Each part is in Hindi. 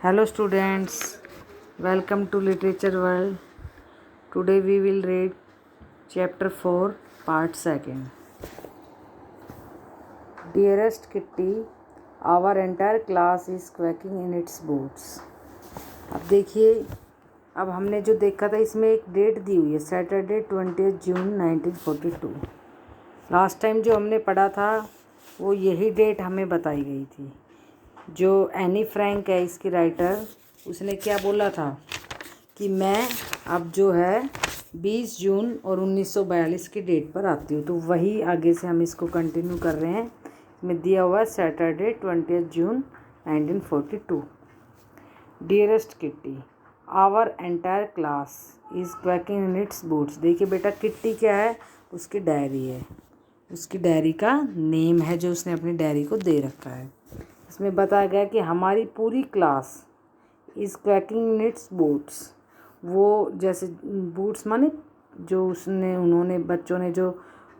Hello students, welcome to Literature World. Today we will read chapter 4 part 2. Dearest Kitty, our entire class is quacking in its boots. अब देखिए, अब हमने जो देखा था इसमें एक डेट दी हुई है, सैटरडे 20 जून 1942। लास्ट टाइम जो हमने पढ़ा था वो यही डेट हमें बताई गई थी। जो एनी फ्रैंक है इसकी राइटर, उसने क्या बोला था कि मैं अब जो है 20 जून और 1942 की डेट पर आती हूँ। तो वही आगे से हम इसको कंटिन्यू कर रहे हैं। इसमें दिया हुआ है Saturday 20 June 1942। Dearest Kitty, our entire class is quaking in its boots. देखिए बेटा, किट्टी क्या है? उसकी डायरी है, उसकी डायरी का नेम है जो उसने अपनी डायरी को दे रखा है। इसमें बताया गया कि हमारी पूरी class is quaking in its boots. वो जैसे बूट्स माने जो उन्होंने बच्चों ने जो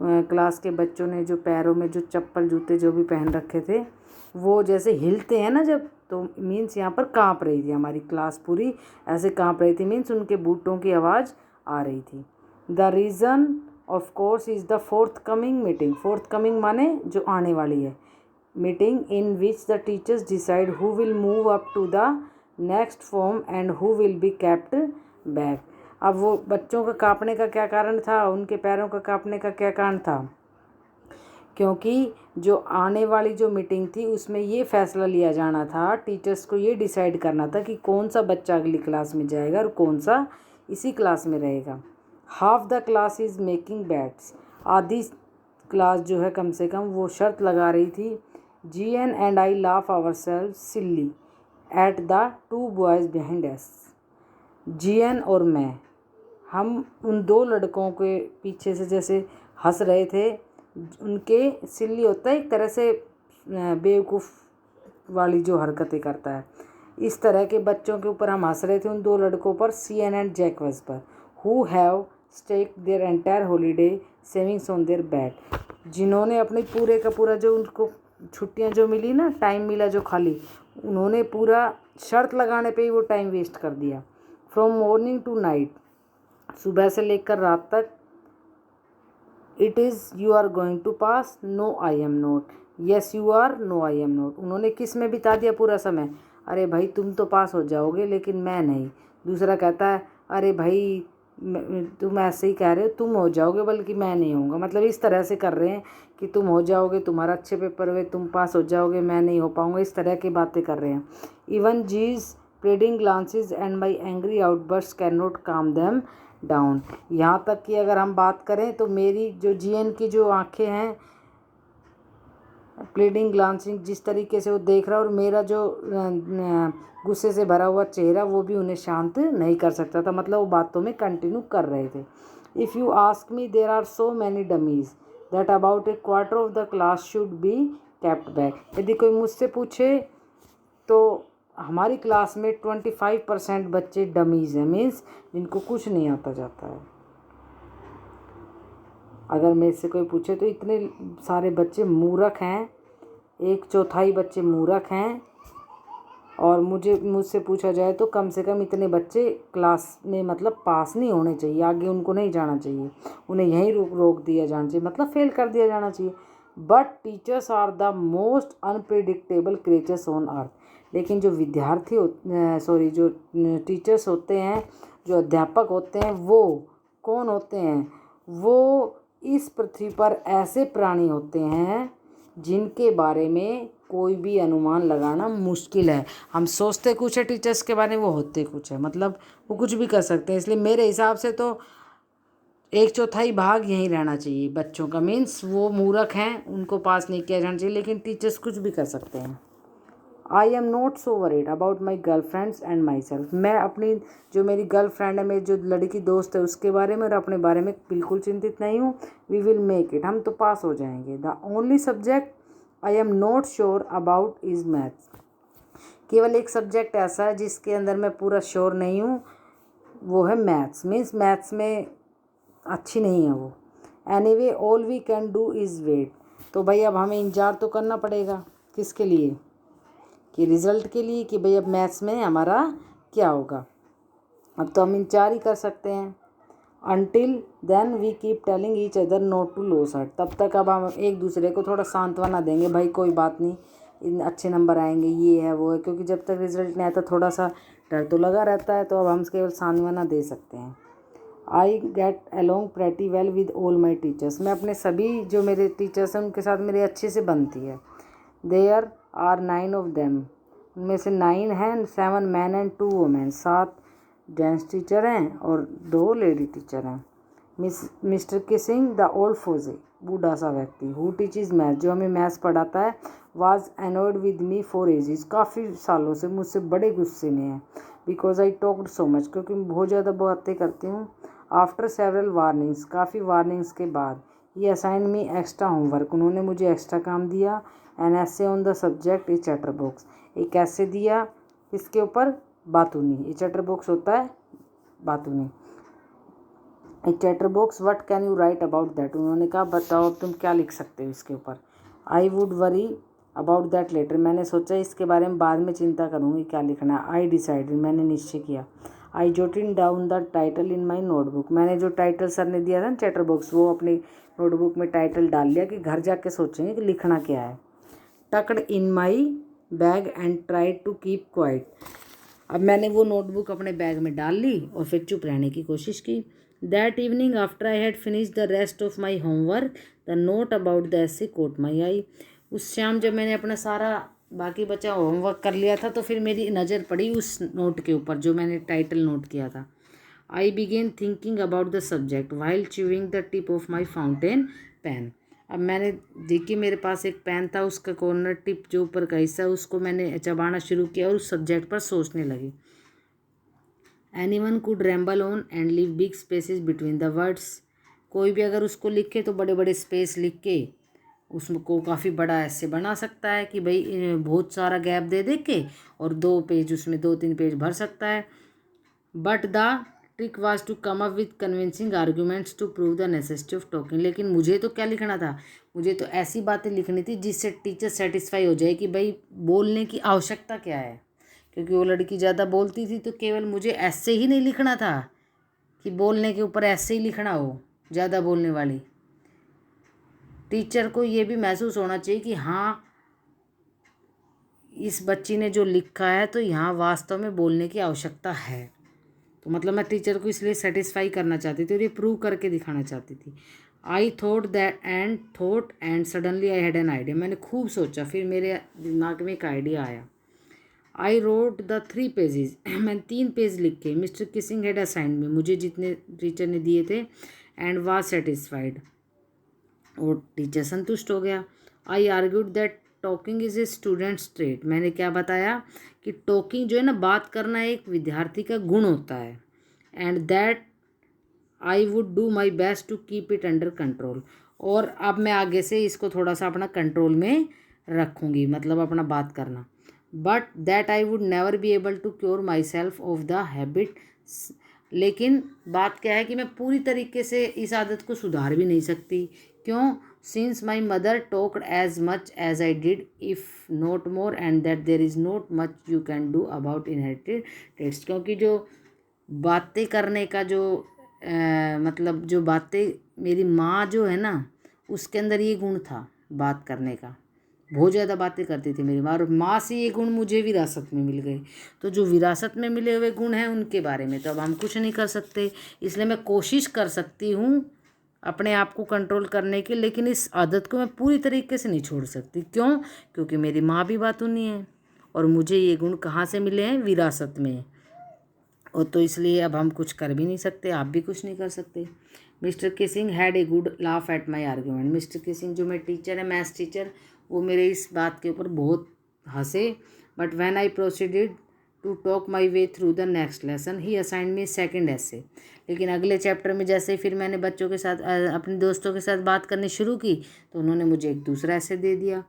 क्लास के बच्चों ने जो पैरों में जो चप्पल जूते जो भी पहन रखे थे वो जैसे हिलते हैं ना जब, तो मीन्स यहाँ पर काँप रही थी हमारी क्लास पूरी, ऐसे काँप रही थी। मीन्स उनके बूटों की आवाज़ आ रही थी। The reason of course is the fourth coming meeting. Fourth coming माने जो आने वाली है meeting, in which the teachers decide who will move up to the next form and who will be kept back. अब वो बच्चों का काँपने का क्या कारण था, उनके पैरों का काँपने का क्या कारण था? क्योंकि जो आने वाली जो मीटिंग थी उसमें ये फैसला लिया जाना था, टीचर्स को ये डिसाइड करना था कि कौन सा बच्चा अगली क्लास में जाएगा और कौन सा इसी क्लास में रहेगा। Half the class is making bats. आधी क्लास जो है कम से कम वो शर्त लगा रही थी। GN and I laugh ourselves silly at the two boys behind us. GN और मैं, हम उन दो लड़कों के पीछे से जैसे हंस रहे थे। उनके सिल्ली होता है एक तरह से बेवकूफ़ वाली जो हरकतें करता है, इस तरह के बच्चों के ऊपर हम हंस रहे थे, उन दो लड़कों पर, CN एंड जैकवस पर, who have stake their entire holiday savings on their bat. जिन्होंने अपने पूरे का पूरा जो उनको छुट्टियां जो मिली ना, टाइम मिला जो खाली, उन्होंने पूरा शर्त लगाने पे ही वो टाइम वेस्ट कर दिया। फ्रॉम मॉर्निंग टू नाइट, सुबह से लेकर रात तक। It is you are going to pass, no I am not, yes you are, no I am not. उन्होंने किस में बिता दिया पूरा समय? अरे भाई तुम तो पास हो जाओगे लेकिन मैं नहीं। दूसरा कहता है अरे भाई तुम ऐसे ही कह रहे हो, तुम हो जाओगे बल्कि मैं नहीं होऊंगा। मतलब इस तरह से कर रहे हैं कि तुम हो जाओगे, तुम्हारा अच्छे पेपर हुए, तुम पास हो जाओगे, मैं नहीं हो पाऊंगा, इस तरह की बातें कर रहे हैं। Even his pleading glances and my angry outburst can not calm them down. यहाँ तक कि अगर हम बात करें तो मेरी जो GN की जो आंखें हैं, प्लीडिंग ग्लांसिंग जिस तरीके से वो देख रहा है, और मेरा जो गुस्से से भरा हुआ चेहरा, वो भी उन्हें शांत नहीं कर सकता था। मतलब वो बातों में कंटिन्यू कर रहे थे। If you ask me, there are so many dummies that about a quarter of the class should be kept back. यदि कोई मुझसे पूछे तो हमारी क्लास में 25% बच्चे डमीज़ हैं, मीन्स जिनको कुछ नहीं आता जाता है। अगर मेरे से कोई पूछे तो इतने सारे बच्चे मूर्ख हैं, 1/4 बच्चे मूर्ख हैं। और मुझसे पूछा जाए तो कम से कम इतने बच्चे क्लास में मतलब पास नहीं होने चाहिए, आगे उनको नहीं जाना चाहिए, उन्हें यहीं रोक दिया जाना चाहिए, मतलब फेल कर दिया जाना चाहिए। But teachers are the most unpredictable creatures on earth. लेकिन जो विद्यार्थी जो टीचर्स होते हैं, जो अध्यापक होते हैं, वो कौन होते हैं? वो इस पृथ्वी पर ऐसे प्राणी होते हैं जिनके बारे में कोई भी अनुमान लगाना मुश्किल है। हम सोचते कुछ है टीचर्स के बारे में, वो होते कुछ है, मतलब वो कुछ भी कर सकते हैं। इसलिए मेरे हिसाब से तो 1/4 भाग यहीं रहना चाहिए बच्चों का। मीन्स वो मूर्ख हैं, उनको पास नहीं किया जाना चाहिए, लेकिन टीचर्स कुछ भी कर सकते हैं। आई am not so worried about my girl friends and my self. मैं अपनी जो मेरी गर्ल फ्रेंड है, मेरी जो लड़की दोस्त है, उसके बारे में और अपने बारे में बिल्कुल चिंतित नहीं हूँ। वी विल मेक इट, हम तो पास हो जाएंगे। The only subject I am not sure about is maths. केवल एक सब्जेक्ट ऐसा है जिसके अंदर मैं पूरा श्योर नहीं हूँ, वो है मैथ्स। मीन्स मैथ्स में अच्छी नहीं है वो। Anyway all we can do is wait. तो भाई अब हमें इंतजार तो करना पड़ेगा, किसके लिए? कि रिज़ल्ट के लिए कि भाई अब मैथ्स में हमारा क्या होगा। अब तो हम इंतजार ही कर सकते हैं। Until then we keep telling each other not to lose heart. तब तक अब हम एक दूसरे को थोड़ा सांत्वना देंगे, भाई कोई बात नहीं, इन अच्छे नंबर आएंगे, ये है वो है, क्योंकि जब तक रिजल्ट नहीं आता थोड़ा सा डर तो लगा रहता है। तो अब हम केवल सांत्वना दे सकते हैं। I get along pretty well with all my teachers. मैं अपने सभी जो मेरे टीचर्स हैं उनके साथ मेरे अच्छे से बनती है। There are 9 of them. उनमें से 9 हैं, 7 men and 2 women. 7 gents teacher हैं और 2 लेडी टीचर हैं। Mister Keesing the old fogey, बूढ़ा सा व्यक्ति, हु टीचेज मैथ, जो हमें मैथ्स पढ़ाता है, was annoyed with me for ages, काफ़ी सालों से मुझसे बड़े गुस्से में है। Because I talked so much, क्योंकि मैं बहुत ज़्यादा बातें करती हूँ। आफ्टर सेवरल वार्निंग्स, काफ़ी वार्निंग्स के बाद, ये असाइन मी एक्स्ट्रा होमवर्क, उन्होंने मुझे एक्स्ट्रा काम दिया। एन ऐसे on the subject A chatter box, एक ऐसे दिया इसके ऊपर बातूनी। ये चैटर बॉक्स होता है बातूनी। A chatterbox, what can you write about that, उन्होंने कहा बताओ तुम क्या लिख सकते हो इसके ऊपर। I would worry about that later, मैंने सोचा इसके बारे में बाद में चिंता करूँगी क्या लिखना है। आई डिसाइडेड, मैंने निश्चय किया। I jotted down the title in my notebook, मैंने जो टाइटल सर ने दिया था ना चैटर बॉक्स, वो अपनी नोटबुक में टाइटल डाल लिया कि घर जाके सोचेंगे कि लिखना क्या है। Tucked in my bag and tried to keep quiet, अब मैंने वो नोटबुक अपने बैग में डाल ली और फिर चुप रहने की कोशिश की। That evening after I had finish the rest of my homework the note about the ऐसे कोट माई आई, उस शाम जब मैंने अपना सारा बाकी बचा होमवर्क कर लिया था तो फिर मेरी नज़र पड़ी उस नोट के ऊपर जो मैंने टाइटल नोट किया था। I began thinking about the subject while chewing the tip of my fountain pen, अब मैंने देखी मेरे पास एक पेन था, उसका कॉर्नर टिप जो ऊपर का हिस्सा उसको मैंने चबाना शुरू किया और उस सब्जेक्ट पर सोचने लगी। Anyone could ramble on and leave big spaces between the words, कोई भी अगर उसको लिखे तो बड़े बड़े स्पेस लिख के उसको काफ़ी बड़ा ऐसे बना सकता है कि भाई बहुत सारा गैप दे दे के और 2 पेज उसमें 2-3 पेज भर सकता है। But the trick was to come up with convincing arguments to prove the necessity of talking, लेकिन मुझे तो क्या लिखना था, मुझे तो ऐसी बातें लिखनी थी जिससे टीचर सेटिस्फाई हो जाए कि भाई बोलने की आवश्यकता क्या है। क्योंकि वो लड़की ज़्यादा बोलती थी तो केवल मुझे ऐसे ही नहीं लिखना था कि बोलने के ऊपर ऐसे ही लिखना हो, ज़्यादा बोलने वाली। टीचर को ये भी महसूस होना चाहिए कि हाँ इस बच्ची ने जो लिखा है तो यहाँ वास्तव में बोलने की आवश्यकता है। तो मतलब मैं टीचर को इसलिए सेटिस्फाई करना चाहती थी और ये प्रूव करके दिखाना चाहती थी। I thought and suddenly I had an idea, मैंने खूब सोचा फिर मेरे दिमाग में एक आइडिया आया। आई रोट द 3 पेजेस, मैंने 3 पेज लिखे। Mr Keesing had assigned me, मुझे जितने टीचर ने दिए थे, एंड वाज सेटिस्फाइड, और टीचर संतुष्ट हो गया। I argued that talking is a student's trait, मैंने क्या बताया कि टॉकिंग जो है ना बात करना एक विद्यार्थी का गुण होता है। And that I would do my best to keep it under control, और अब मैं आगे से इसको थोड़ा सा अपना कंट्रोल में रखूँगी, मतलब अपना बात करना। But that I would never be able to cure myself of the habit, लेकिन बात क्या है कि मैं पूरी तरीके से इस आदत को सुधार भी नहीं सकती। क्यों? Since my mother talked as much as I did if not more, and that there is not much you can do about inherited traits, क्योंकि जो बातें करने का जो मतलब जो बातें मेरी माँ जो है ना उसके अंदर ये गुण था बात करने का, बहुत ज़्यादा बातें करती थी मेरी माँ, और माँ से ये गुण मुझे विरासत में मिल गए। तो जो विरासत में मिले हुए गुण हैं उनके बारे में तो अब हम कुछ नहीं कर सकते, इसलिए मैं कोशिश कर सकती हूँ अपने आप को कंट्रोल करने की, लेकिन इस आदत को मैं पूरी तरीके से नहीं छोड़ सकती। क्यों? क्योंकि मेरी माँ भी बातूनी है और मुझे ये गुण कहाँ से मिले हैं? विरासत में। और तो इसलिए अब हम कुछ कर भी नहीं सकते, आप भी कुछ नहीं कर सकते। Mister Keesing had a good laugh at my argument, mister Keesing जो मेरे टीचर है, मैथ्स टीचर, वो मेरे इस बात के ऊपर बहुत हंसे। But when I proceeded to talk my way through the next lesson he assigned me second essay, लेकिन अगले चैप्टर में जैसे फिर मैंने बच्चों के साथ अपने दोस्तों के साथ बात करनी शुरू की तो उन्होंने मुझे एक दूसरा ऐसे दे दिया।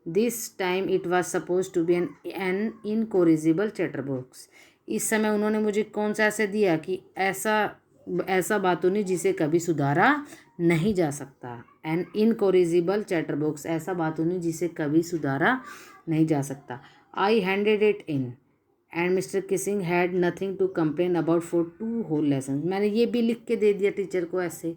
This time it was suppose to be an incorrigible chatterbox, इस समय उन्होंने मुझे कौन सा ऐसे दिया कि ऐसा बातूनी जिसे कभी सुधारा नहीं जा सकता। एन इनकोरिजिबल चैटर बॉक्स, ऐसा बातूनी जिसे कभी सुधारा नहीं जा सकता। I handed it in and Mr Keesing had nothing to complain about for 2 whole lesson. मैंने ये भी लिख के दे दिया टीचर को ऐसे,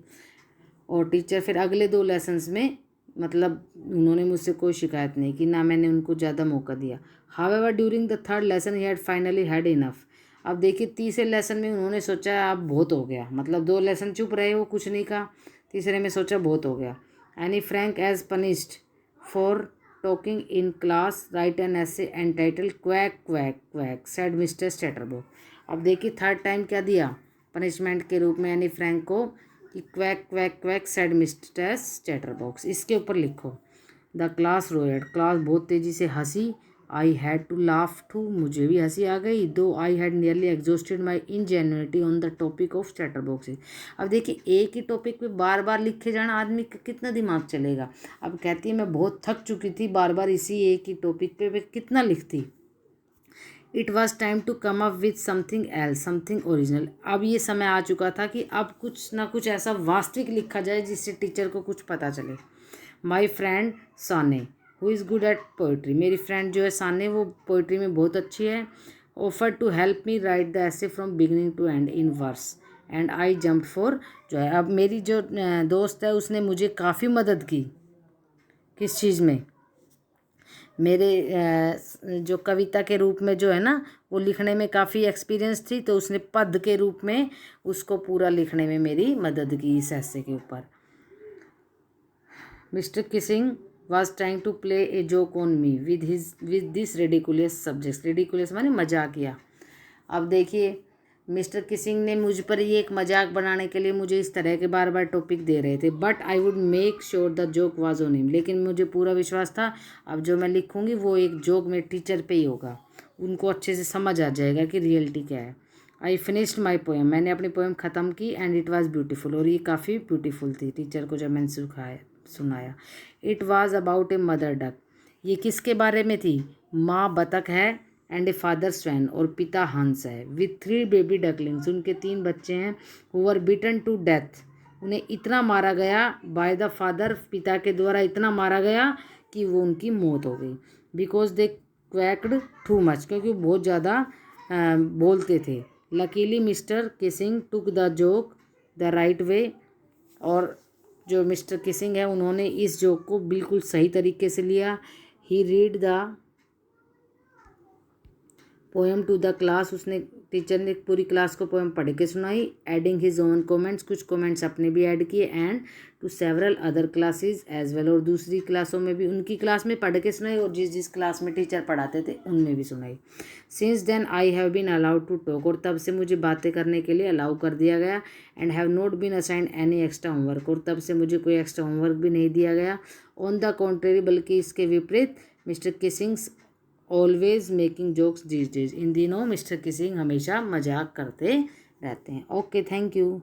और टीचर फिर अगले 2 लेसन्स में मतलब उन्होंने मुझसे कोई शिकायत नहीं की, ना मैंने उनको ज़्यादा मौका दिया। However during the 3rd lesson he had finally had enough. अब देखिए तीसरे लेसन में उन्होंने सोचा अब बहुत हो गया, मतलब 2 लेसन चुप रहे, वो कुछ नहीं कहा, तीसरे में सोचा बहुत हो गया। Anne Frank as punished for talking in class write an essay entitled quack quack quack said Mister Chatterbox. अब देखिए 3rd टाइम क्या दिया पनिशमेंट के रूप में एनी फ्रैंक को कि quack quack quack said Mister chatterbox. इसके ऊपर लिखो द क्लास रोयड, क्लास बहुत तेज़ी से हंसी। I had to laugh too, मुझे भी हंसी आ गई। Though I had nearly exhausted my ingenuity on the topic of chatterbox. अब देखिए एक ही टॉपिक पे बार बार लिखे जाना, आदमी का कितना दिमाग चलेगा। अब कहती है मैं बहुत थक चुकी थी, बार बार इसी एक ही टॉपिक पे कितना लिखती। It was time to come up with something else, something original. अब ये समय आ चुका था कि अब कुछ ना कुछ ऐसा वास्तविक लिखा जाए जिससे टीचर को कुछ पता चले। My friend Sanne who is good at poetry, मेरी फ्रेंड जो है साने वो पोइट्री में बहुत अच्छी है। Offer to help me write the essay from beginning to end in verse and I jump for जो है। अब मेरी जो दोस्त है उसने मुझे काफ़ी मदद की। किस चीज़ में? मेरे जो कविता के रूप में जो है ना वो लिखने में काफ़ी एक्सपीरियंस थी, तो उसने पद के रूप में उसको पूरा लिखने में मेरी मदद की इस ऐसे के ऊपर। Mister Keesing was trying to play a joke on me with this ridiculous subject. Ridiculous माने मजाकिया। अब देखिए मिस्टर किसिंग ने मुझ पर ये एक मजाक बनाने के लिए मुझे इस तरह के बार बार टॉपिक दे रहे थे। But I would make sure the joke was on him, लेकिन मुझे पूरा विश्वास था अब जो मैं लिखूंगी वो एक जोक में टीचर पे ही होगा, उनको अच्छे से समझ आ जाएगा कि रियलिटी क्या है। आई फिनिश्ड माई पोएम, मैंने अपनी पोएम ख़त्म की एंड इट वॉज़ ब्यूटीफुल, और ये काफ़ी ब्यूटीफुल थी टीचर को जब मैंने सुनाया। It was about a mother duck, ये किसके बारे में थी? माँ बतख है एंड ए फादर स्वैन, और पिता हंस है। विथ 3 बेबी डकलिंग्स, उनके 3 बच्चे हैं। Who were beaten to death, उन्हें इतना मारा गया बाय द फादर, पिता के द्वारा इतना मारा गया कि वो उनकी मौत हो गई। बिकॉज दे क्वैक्ड टू मच, क्योंकि बहुत ज़्यादा बोलते थे। Luckily mister Keesing took the joke the right way, और जो मिस्टर किसिंग है उन्होंने इस जोक को बिल्कुल सही तरीके से लिया। He read the poem to the class, उसने टीचर ने पूरी क्लास को पोएम पढ़ के सुनाई। एडिंग हिज ओन कमेंट्स, कुछ कमेंट्स अपने भी ऐड किए। And to several other classes as well, और दूसरी क्लासों में भी उनकी क्लास में पढ़ के सुनाई, और जिस जिस क्लास में टीचर पढ़ाते थे उनमें भी सुनाई। Since then I have been allowed to talk, और तब से मुझे बातें करने के लिए अलाउ कर दिया गया। And have not been assigned any extra homework, और तब से मुझे कोई एक्स्ट्रा होमवर्क भी नहीं दिया गया। ऑन द कॉन्ट्रेरी, बल्कि इसके विपरीत, Mister Keesing's always making jokes these days, इन दिनों मिस्टर किसिंग हमेशा मजाक करते रहते हैं। Okay, thank you.